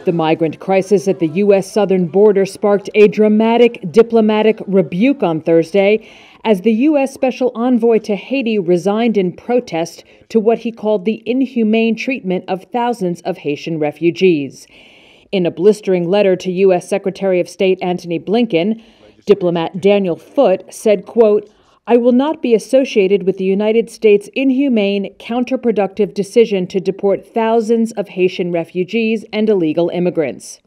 The migrant crisis at the U.S. southern border sparked a dramatic diplomatic rebuke on Thursday as the U.S. special envoy to Haiti resigned in protest to what he called the inhumane treatment of thousands of Haitian refugees. In a blistering letter to U.S. Secretary of State Antony Blinken, diplomat Daniel Foote said, quote, "I will not be associated with the United States' inhumane, counterproductive decision to deport thousands of Haitian refugees and illegal immigrants."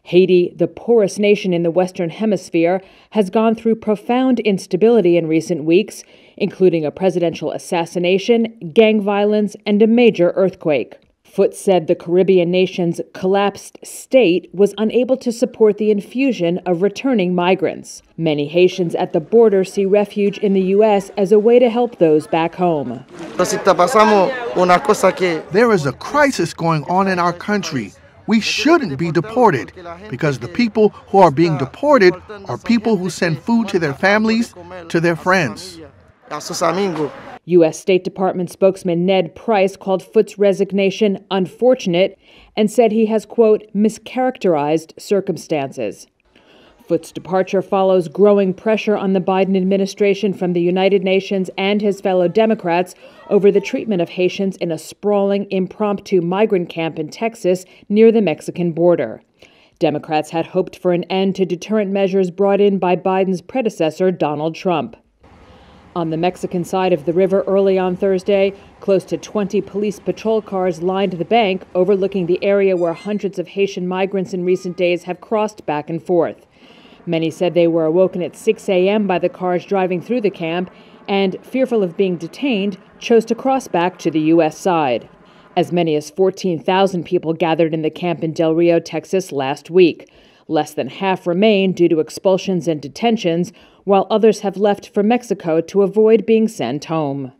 Haiti, the poorest nation in the Western Hemisphere, has gone through profound instability in recent weeks, including a presidential assassination, gang violence, and a major earthquake. Foote said the Caribbean nation's collapsed state was unable to support the infusion of returning migrants. Many Haitians at the border see refuge in the U.S. as a way to help those back home. There is a crisis going on in our country. We shouldn't be deported because the people who are being deported are people who send food to their families, to their friends. U.S. State Department spokesman Ned Price called Foote's resignation unfortunate and said he has, quote, mischaracterized circumstances. Foote's departure follows growing pressure on the Biden administration from the United Nations and his fellow Democrats over the treatment of Haitians in a sprawling, impromptu migrant camp in Texas near the Mexican border. Democrats had hoped for an end to deterrent measures brought in by Biden's predecessor, Donald Trump. On the Mexican side of the river early on Thursday, close to 20 police patrol cars lined the bank overlooking the area where hundreds of Haitian migrants in recent days have crossed back and forth. Many said they were awoken at 6 a.m. by the cars driving through the camp and, fearful of being detained, chose to cross back to the U.S. side. As many as 14,000 people gathered in the camp in Del Rio, Texas last week. Less than half remain due to expulsions and detentions, while others have left for Mexico to avoid being sent home.